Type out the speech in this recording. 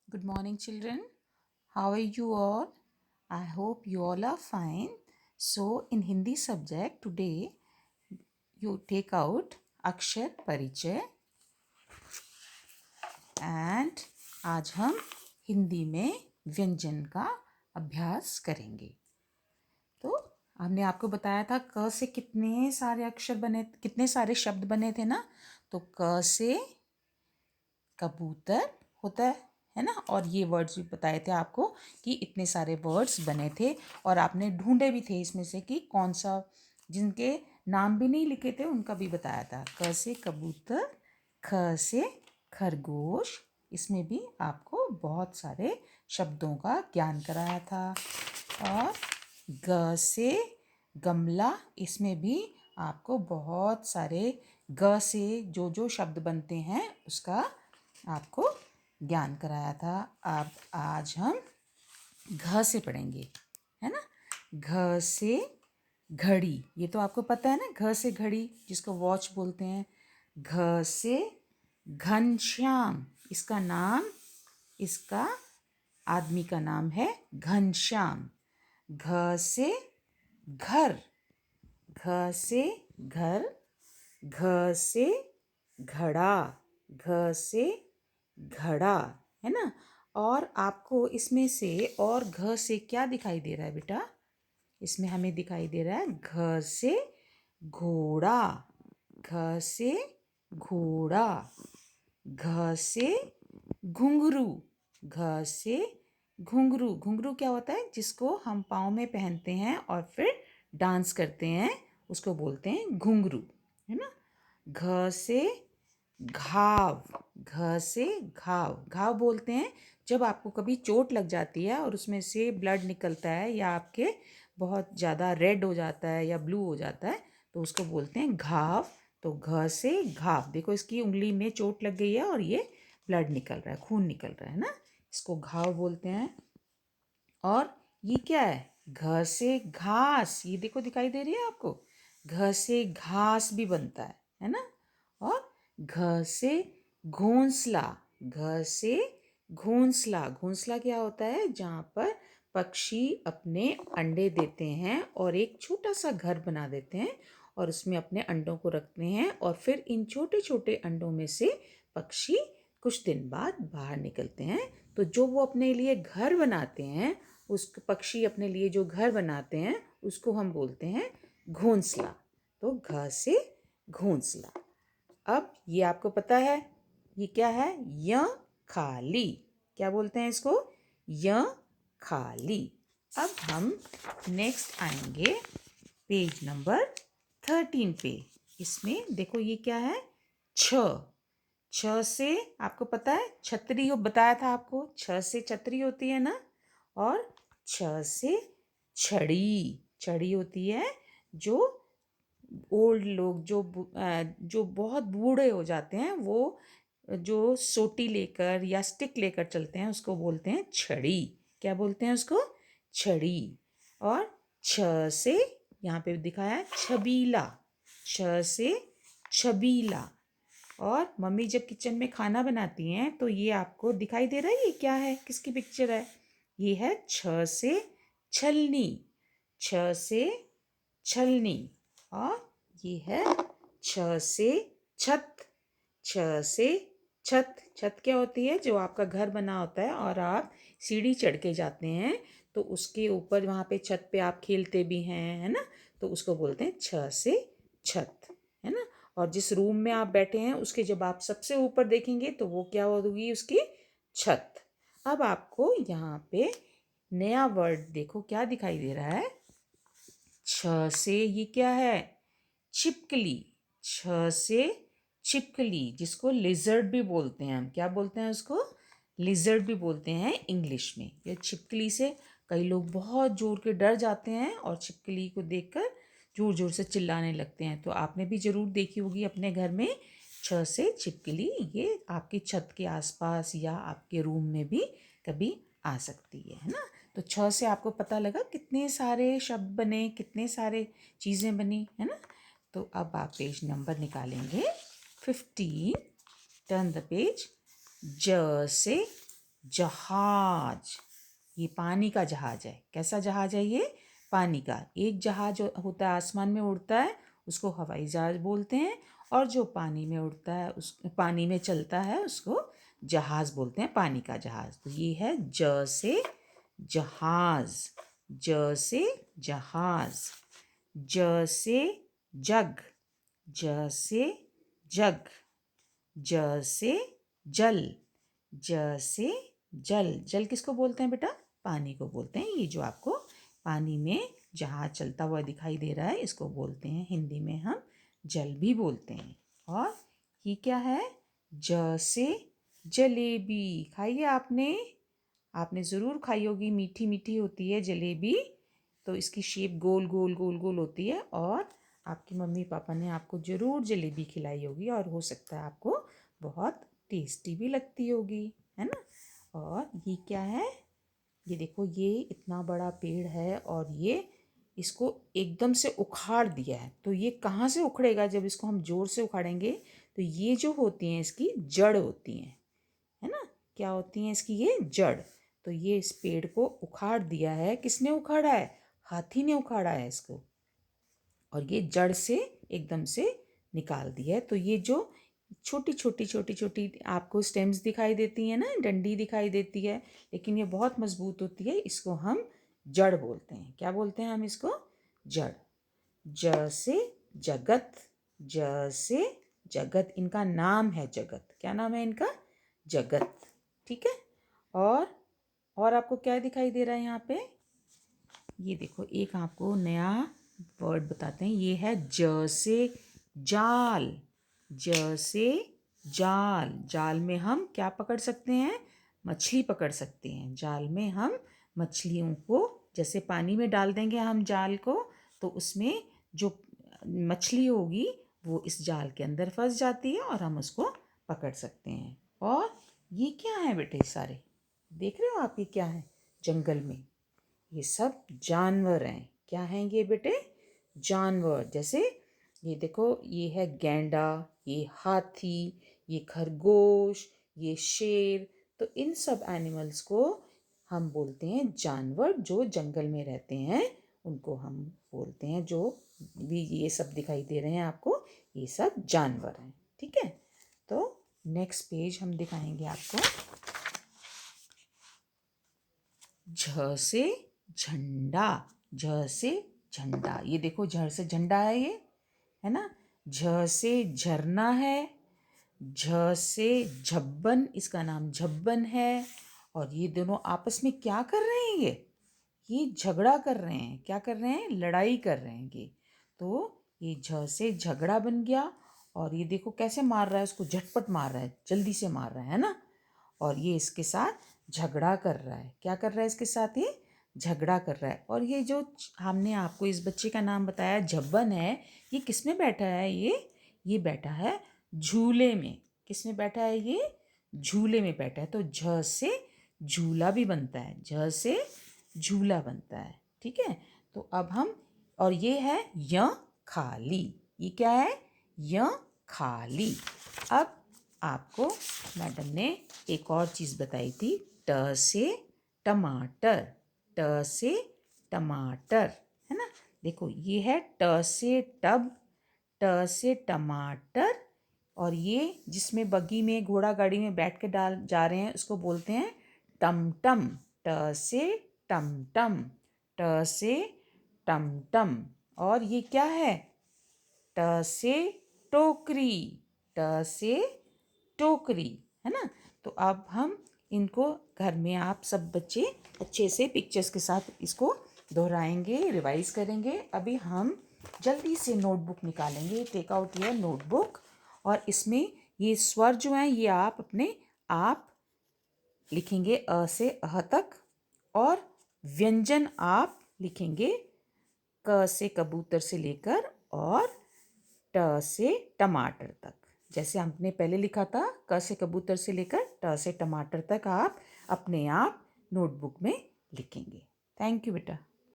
Good morning, children. How are you all? I hope you all are fine. So, in Hindi subject, today you take out Akshar Parichay and आज हम हिंदी में व्यंजन का अभ्यास करेंगे। तो हमने आपको बताया था क से कितने सारे अक्षर बने, कितने सारे शब्द बने थे ना। तो क से कबूतर होता है ना। और ये वर्ड्स भी बताए थे आपको कि इतने सारे वर्ड्स बने थे और आपने ढूंढे भी थे इसमें से कि कौन सा, जिनके नाम भी नहीं लिखे थे उनका भी बताया था। क से कबूतर, ख से खरगोश, इसमें भी आपको बहुत सारे शब्दों का ज्ञान कराया था। और ग से गमला, इसमें भी आपको बहुत सारे ग से जो जो शब्द बनते हैं उसका आपको ज्ञान कराया था। अब आज हम घ से पढ़ेंगे, है ना। घ से घड़ी, ये तो आपको पता है ना, घ से घड़ी जिसको वॉच बोलते हैं। घ से घनश्याम, इसका नाम, इसका आदमी का नाम है घनश्याम। घ से घर, घ से घर, घ से घड़ा, घ से घड़ा, है ना। और आपको इसमें से और घ से क्या दिखाई दे रहा है बेटा? इसमें हमें दिखाई दे रहा है घ से घोड़ा, घ से घोड़ा, घ से घुंघरू, घ से घुंघरू। घुंघरू क्या होता है? जिसको हम पाँव में पहनते हैं और फिर डांस करते हैं, उसको बोलते हैं घुंघरू, है ना। घ से घाव, घ से घाव, घाव बोलते हैं जब आपको कभी चोट लग जाती है और उसमें से ब्लड निकलता है या आपके बहुत ज़्यादा रेड हो जाता है या ब्लू हो जाता है, तो उसको बोलते हैं घाव। तो घ से घाव, देखो इसकी उंगली में चोट लग गई है और ये ब्लड निकल रहा है, खून निकल रहा है ना, इसको घाव बोलते हैं। और ये क्या है? घ से घास, ये देखो दिखाई दे रही है आपको, घ से घास भी बनता है ना। और घ से घोंसला, घ से घोंसला, घोंसला क्या होता है? जहाँ पर पक्षी अपने अंडे देते हैं और एक छोटा सा घर बना देते हैं और उसमें अपने अंडों को रखते हैं और फिर इन छोटे छोटे अंडों में से पक्षी कुछ दिन बाद बाहर निकलते हैं। तो जो वो अपने लिए घर बनाते हैं, उस पक्षी अपने लिए जो घर बनाते हैं उसको हम बोलते हैं घोंसला। तो घ से घोंसला। अब ये आपको पता है ये क्या है? य खाली, क्या बोलते हैं इसको? य खाली। अब हम नेक्स्ट आएंगे पेज नंबर 13 पे। इसमें देखो ये क्या है? छ, छ से आपको पता है छतरी, हो बताया था आपको, छ से छतरी होती है ना। और छ से छड़ी, छड़ी होती है जो ओल्ड लोग जो बहुत बूढ़े हो जाते हैं, वो जो सोटी लेकर या स्टिक लेकर चलते हैं उसको बोलते हैं छड़ी। क्या बोलते हैं उसको? छड़ी। और छ से यहाँ पे दिखाया है छबीला, छ से छबीला। और मम्मी जब किचन में खाना बनाती हैं तो ये आपको दिखाई दे रहा है, ये क्या है, किसकी पिक्चर है? ये है छ से छलनी, छ से छलनी। और ये है छ से छत, छ से छत। छत क्या होती है? जो आपका घर बना होता है और आप सीढ़ी चढ़ के जाते हैं तो उसके ऊपर वहाँ पे छत पे आप खेलते भी हैं, है ना। तो उसको बोलते हैं छ से छत, है ना। और जिस रूम में आप बैठे हैं उसके जब आप सबसे ऊपर देखेंगे तो वो क्या होगी? उसकी छत। अब आपको यहाँ पे नया वर्ड देखो क्या दिखाई दे रहा है। छ से ये क्या है? छिपकली, छ से छिपकली, जिसको लिजर्ड भी बोलते हैं हम। क्या बोलते हैं उसको? लिजर्ड भी बोलते हैं इंग्लिश में। ये छिपकली से कई लोग बहुत जोर के डर जाते हैं और छिपकली को देखकर जोर जोर से चिल्लाने लगते हैं। तो आपने भी ज़रूर देखी होगी अपने घर में छ से छिपकली। ये आपकी छत के आसपास या आपके रूम में भी कभी आ सकती है ना। तो छ से आपको पता लगा कितने सारे शब्द बने, कितने सारे चीज़ें बनी, है ना। तो अब आप पेज नंबर निकालेंगे 15, टर्न द पेज। ज से जहाज, ये पानी का जहाज है। कैसा जहाज है ये? पानी का। एक जहाज होता है आसमान में उड़ता है, उसको हवाई जहाज बोलते हैं, और जो पानी में उड़ता है, उस पानी में चलता है, उसको जहाज बोलते हैं, पानी का जहाज। तो ये है ज से जहाज, ज से जहाज। ज से जग, ज से जग। ज से जल, ज से जल। जल किसको बोलते हैं बेटा? पानी को बोलते हैं। ये जो आपको पानी में जहाज चलता हुआ दिखाई दे रहा है, इसको बोलते हैं, हिंदी में हम जल भी बोलते हैं। और ये क्या है? ज से जलेबी। खाइए आपने, आपने ज़रूर खाई होगी, मीठी मीठी होती है जलेबी। तो इसकी शेप गोल गोल गोल गोल होती है, और आपकी मम्मी पापा ने आपको ज़रूर जलेबी खिलाई होगी, और हो सकता है आपको बहुत टेस्टी भी लगती होगी, है ना। और ये क्या है? ये देखो, ये इतना बड़ा पेड़ है, और ये इसको एकदम से उखाड़ दिया है। तो ये कहाँ से उखड़ेगा? जब इसको हम ज़ोर से उखाड़ेंगे तो ये जो होती हैं इसकी जड़ होती हैं, है ना। क्या होती हैं इसकी? ये जड़। तो ये इस पेड़ को उखाड़ दिया है। किसने उखाड़ा है? हाथी ने उखाड़ा है इसको, और ये जड़ से एकदम से निकाल दिया है। तो ये जो छोटी छोटी छोटी छोटी आपको स्टेम्स दिखाई देती हैं ना, डंडी दिखाई देती है, लेकिन ये बहुत मजबूत होती है, इसको हम जड़ बोलते हैं। क्या बोलते हैं हम इसको? जड़। ज से जगत, ज से जगत। इनका नाम है जगत। क्या नाम है इनका? जगत। ठीक है। और आपको क्या दिखाई दे रहा है यहाँ पे? ये देखो, एक आपको नया वर्ड बताते हैं। ये है ज से जाल, ज से जाल। जाल में हम क्या पकड़ सकते हैं? मछली पकड़ सकते हैं। जाल में हम मछलियों को, जैसे पानी में डाल देंगे हम जाल को, तो उसमें जो मछली होगी वो इस जाल के अंदर फंस जाती है, और हम उसको पकड़ सकते हैं। और ये क्या है बेटे? सारे देख रहे हो आप? ये क्या है? जंगल में ये सब जानवर हैं। क्या हैं ये बेटे? जानवर। जैसे ये देखो, ये है गैंडा, ये हाथी, ये खरगोश, ये शेर। तो इन सब एनिमल्स को हम बोलते हैं जानवर। जो जंगल में रहते हैं उनको हम बोलते हैं, जो भी ये सब दिखाई दे रहे हैं आपको, ये सब जानवर हैं। ठीक है। तो नेक्स्ट पेज हम दिखाएंगे आपको। झ से झंडा, झ से झंडा। ये देखो, झ से झंडा है ये, है ना। झ से झरना है, झ से झब्बन, इसका नाम झब्बन है। और ये दोनों आपस में क्या कर रहे हैं? ये झगड़ा कर रहे हैं। क्या कर रहे हैं? लड़ाई कर रहे हैं ये। तो ये झ से झगड़ा बन गया, और ये देखो कैसे मार रहा है उसको, झटपट मार रहा है, जल्दी से मार रहा है ना। और ये इसके साथ झगड़ा कर रहा है। क्या कर रहा है इसके साथ? ये झगड़ा कर रहा है। और ये जो हमने आपको इस बच्चे का नाम बताया झब्बन है, ये किस में बैठा है? ये बैठा है झूले में। किस में बैठा है? ये झूले में बैठा है। तो झ से झूला भी बनता है, झ से झूला बनता है। ठीक है। तो अब हम, और ये है य खाली। ये क्या है? य खाली। अब आपको मैडम ने एक और चीज़ बताई थी, ट से टमाटर, ट से टमाटर, है ना। देखो, ये है ट से टब, ट से टमाटर। और ये जिसमें बग्गी में, घोड़ा गाड़ी में बैठ के डाल जा रहे हैं, उसको बोलते हैं टमटम। ट से टमटम, ट से टमटम। और ये क्या है? ट से टोकरी, ट से टोकरी, है ना। तो अब हम इनको घर में आप सब बच्चे अच्छे से पिक्चर्स के साथ इसको दोहराएंगे, रिवाइज करेंगे। अभी हम जल्दी से नोटबुक निकालेंगे, टेक आउट योर नोटबुक। और इसमें ये स्वर जो हैं ये आप अपने आप लिखेंगे, अ से अह तक। और व्यंजन आप लिखेंगे क से कबूतर से लेकर और ट से टमाटर तक। जैसे हमने पहले लिखा था, क से कबूतर से लेकर ट से टमाटर तक आप अपने आप नोटबुक में लिखेंगे। थैंक यू बेटा।